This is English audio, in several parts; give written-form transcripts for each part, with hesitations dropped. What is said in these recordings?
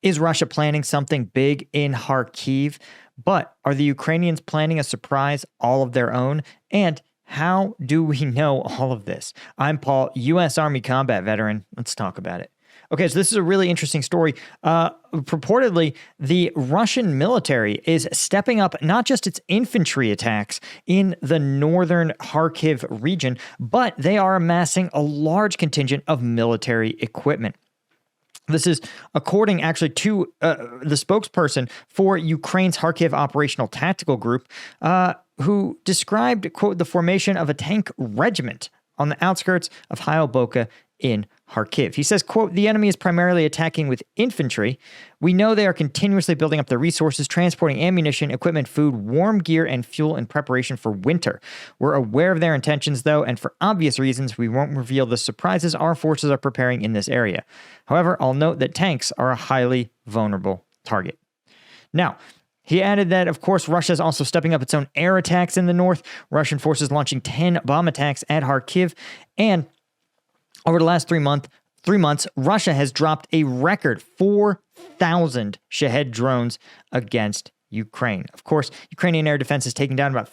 Is Russia planning something big in Kharkiv? But are the Ukrainians planning a surprise all of their own? And how do we know all of this? I'm Paul, U.S. Army combat veteran. Let's talk about it. Okay, so this is a really interesting story. Purportedly, the Russian military is stepping up not just its infantry attacks in the northern Kharkiv region, but they are amassing a large contingent of military equipment. This is according actually to the spokesperson for Ukraine's Kharkiv Operational Tactical Group, who described, quote, the formation of a tank regiment on the outskirts of Hyoboka in Kharkiv. He says, quote, the enemy is primarily attacking with infantry. We know they are continuously building up their resources, transporting ammunition, equipment, food, warm gear, and fuel in preparation for winter. We're aware of their intentions, though, and for obvious reasons, we won't reveal the surprises our forces are preparing in this area. However, I'll note that tanks are a highly vulnerable target. Now, he added that, of course, Russia is also stepping up its own air attacks in the north, Russian forces launching 10 bomb attacks at Kharkiv, and over the last 3 months, Russia has dropped a record 4,000 Shahed drones against Ukraine. Of course, Ukrainian air defense has taken down about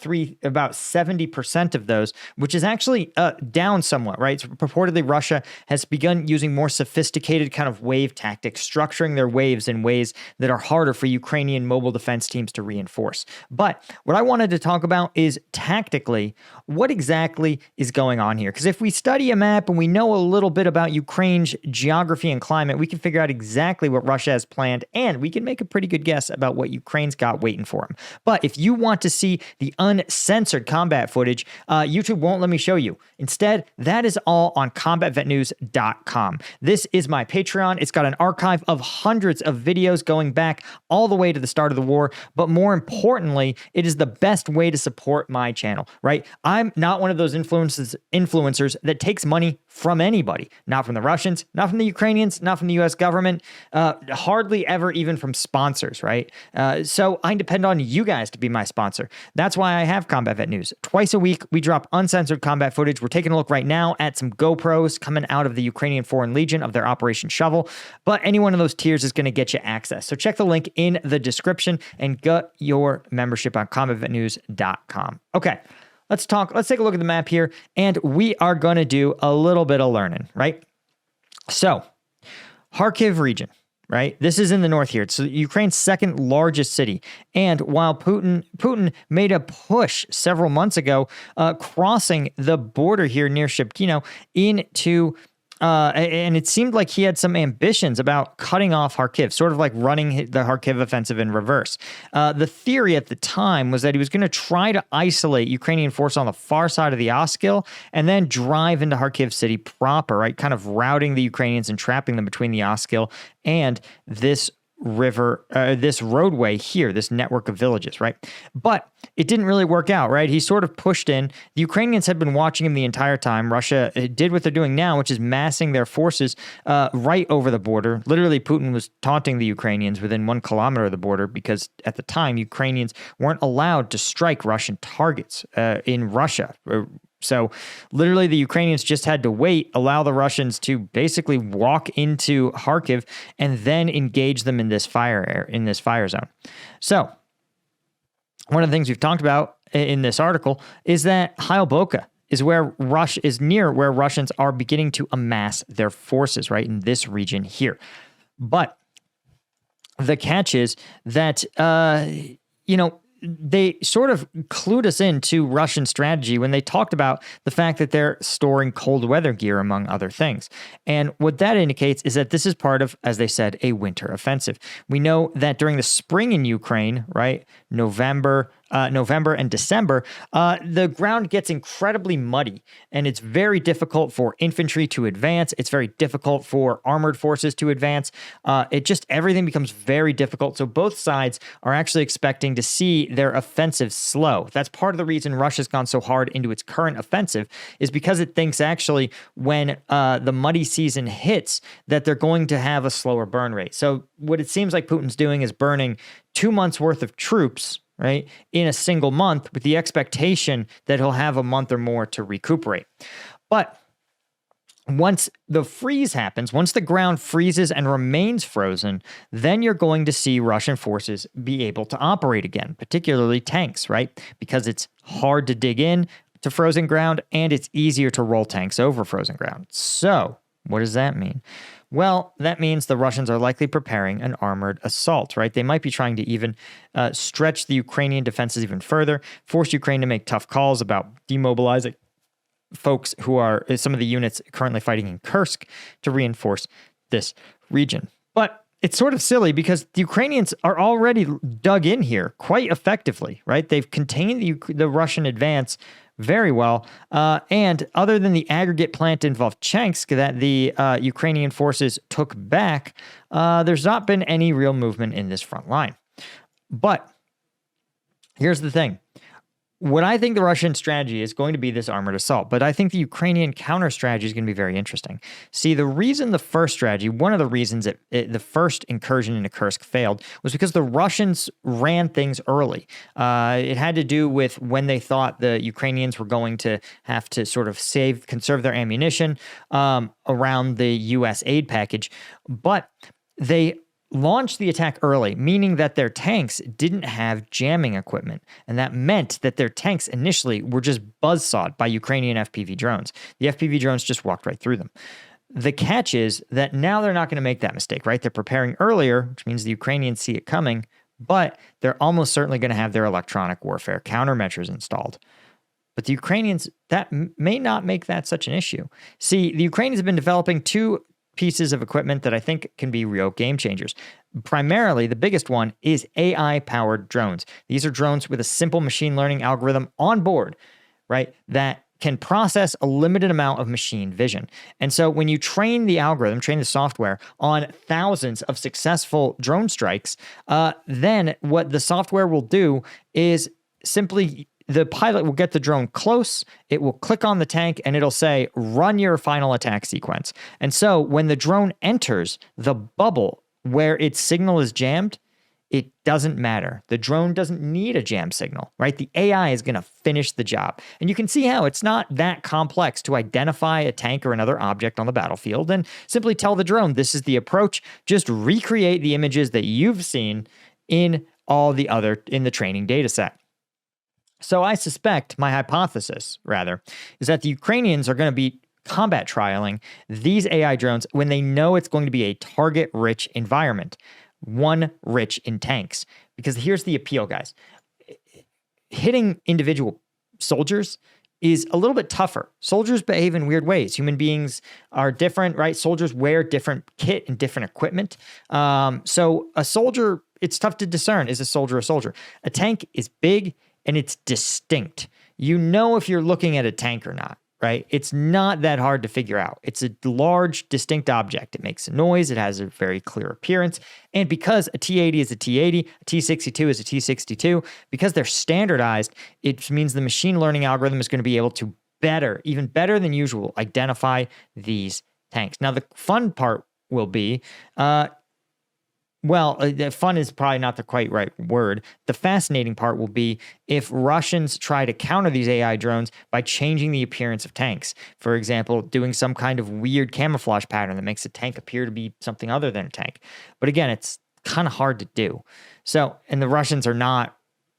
70% of those, which is actually down somewhat, right? So purportedly, Russia has begun using more sophisticated kind of wave tactics, structuring their waves in ways that are harder for Ukrainian mobile defense teams to reinforce. But what I wanted to talk about is tactically, what exactly is going on here? Because if we study a map and we know a little bit about Ukraine's geography and climate, we can figure out exactly what Russia has planned, and we can make a pretty good guess about what Ukraine's got waiting for him. But if you want to see the uncensored combat footage, YouTube won't let me show you. Instead, that is all on combatvetnews.com. This is my Patreon. It's got an archive of hundreds of videos going back all the way to the start of the war. But more importantly, it is the best way to support my channel, right? I'm not one of those influencers that takes money from anybody, not from the Russians, not from the Ukrainians, not from the US government, hardly ever even from sponsors, right? So I depend on you guys to be my sponsor. That's why I have Combat Vet News. Twice a week, we drop uncensored combat footage. We're taking a look right now at some GoPros coming out of the Ukrainian Foreign Legion of their Operation Shovel, but any one of those tiers is going to get you access. So check the link in the description and get your membership on combatvetnews.com. Okay. Let's take a look at the map here, and we are going to do a little bit of learning, right? So, Kharkiv region, right? This is in the north here. It's Ukraine's second largest city. And while Putin made a push several months ago, crossing the border here near Shebkino into and it seemed like he had some ambitions about cutting off Kharkiv, sort of like running the Kharkiv offensive in reverse. The theory at the time was that he was going to try to isolate Ukrainian forces on the far side of the Oskil and then drive into Kharkiv city proper, right? Kind of routing the Ukrainians and trapping them between the Oskil and this roadway here, this network of villages, right? But it didn't really work out, right? He sort of pushed in. The Ukrainians had been watching him the entire time. Russia did what they're doing now, which is massing their forces right over the border. Literally, Putin was taunting the Ukrainians within 1 kilometer of the border because at the time, Ukrainians weren't allowed to strike Russian targets in Russia. So literally the Ukrainians just had to wait, allow the Russians to basically walk into Kharkiv and then engage them in this fire zone. So one of the things we've talked about in this article is that Hyoboka is near where Russians are beginning to amass their forces, right, in this region here. But the catch is that, they sort of clued us into Russian strategy when they talked about the fact that they're storing cold weather gear, among other things. And what that indicates is that this is part of, as they said, a winter offensive. We know that during the spring in Ukraine, right, November and December, the ground gets incredibly muddy, and it's very difficult for infantry to advance. It's very difficult for armored forces to advance. Everything becomes very difficult. So both sides are actually expecting to see their offensive slow. That's part of the reason Russia's gone so hard into its current offensive, is because it thinks actually when the muddy season hits that they're going to have a slower burn rate. So what it seems like Putin's doing is burning 2 months worth of troops, right, in a single month, with the expectation that he'll have a month or more to recuperate. But once the freeze happens, once the ground freezes and remains frozen, then you're going to see Russian forces be able to operate again, particularly tanks, right? Because it's hard to dig in to frozen ground and it's easier to roll tanks over frozen ground. So, what does that mean? Well, that means the Russians are likely preparing an armored assault, right? They might be trying to even stretch the Ukrainian defenses even further, force Ukraine to make tough calls about demobilizing folks who are some of the units currently fighting in Kursk to reinforce this region. But it's sort of silly because the Ukrainians are already dug in here quite effectively, right? They've contained the Russian advance very well. And other than the aggregate plant in Vovchansk that the Ukrainian forces took back, there's not been any real movement in this front line. But here's the thing. What I think the Russian strategy is going to be this armored assault, but I think the Ukrainian counter strategy is going to be very interesting. See, the reason the first strategy, one of the reasons the first incursion into Kursk failed was because the Russians ran things early. It had to do with when they thought the Ukrainians were going to have to sort of conserve their ammunition around the U.S. aid package, but they launched the attack early, meaning that their tanks didn't have jamming equipment. And that meant that their tanks initially were just buzzsawed by Ukrainian FPV drones. The FPV drones just walked right through them. The catch is that now they're not going to make that mistake, right? They're preparing earlier, which means the Ukrainians see it coming, but they're almost certainly going to have their electronic warfare countermeasures installed. But the Ukrainians, that may not make that such an issue. See, the Ukrainians have been developing two pieces of equipment that I think can be real game changers. Primarily, the biggest one is AI-powered drones. These are drones with a simple machine learning algorithm on board, right, that can process a limited amount of machine vision. And so when you train the algorithm, train the software on thousands of successful drone strikes, then what the software will do is simply the pilot will get the drone close, it will click on the tank, and it'll say, run your final attack sequence. And so when the drone enters the bubble where its signal is jammed, it doesn't matter. The drone doesn't need a jam signal, right? The AI is going to finish the job. And you can see how it's not that complex to identify a tank or another object on the battlefield and simply tell the drone, this is the approach. Just recreate the images that you've seen in the training data set. So I suspect, my hypothesis, rather, is that the Ukrainians are going to be combat trialing these AI drones when they know it's going to be a target-rich environment, one rich in tanks. Because here's the appeal, guys. Hitting individual soldiers is a little bit tougher. Soldiers behave in weird ways. Human beings are different, right? Soldiers wear different kit and different equipment. So a soldier, it's tough to discern, is a soldier a soldier? A tank is big, and it's distinct. You know if you're looking at a tank or not, right? It's not that hard to figure out. It's a large, distinct object. It makes a noise. It has a very clear appearance. And because a T-80 is a T-80, a T-62 is a T-62, because they're standardized, it means the machine learning algorithm is going to be able to even better than usual, identify these tanks. Now, the fun part will be, fun is probably not the quite right word. The fascinating part will be if Russians try to counter these AI drones by changing the appearance of tanks. For example, doing some kind of weird camouflage pattern that makes a tank appear to be something other than a tank. But again, it's kind of hard to do. So, and the Russians are not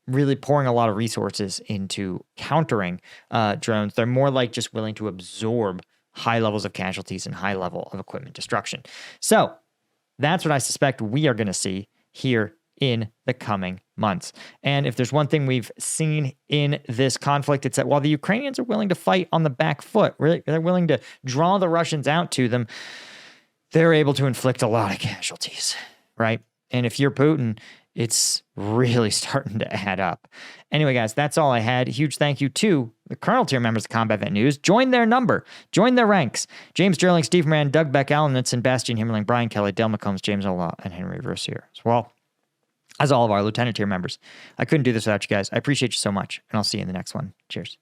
really pouring a lot of resources into countering drones. They're more like just willing to absorb high levels of casualties and high level of equipment destruction. So, that's what I suspect we are going to see here in the coming months. And if there's one thing we've seen in this conflict, it's that while the Ukrainians are willing to fight on the back foot, they're willing to draw the Russians out to them, they're able to inflict a lot of casualties, right? And if you're Putin, it's really starting to add up. Anyway, guys, that's all I had. Huge thank you to the Colonel tier members of Combat Vet News. Join their number. Join their ranks. James Sterling, Steve Moran, Doug Beck, Alan Nitson, Bastian Himmerling, Brian Kelly, Dale McCombs, James Ola, and Henry Versier as well as all of our Lieutenant tier members. I couldn't do this without you guys. I appreciate you so much, and I'll see you in the next one. Cheers.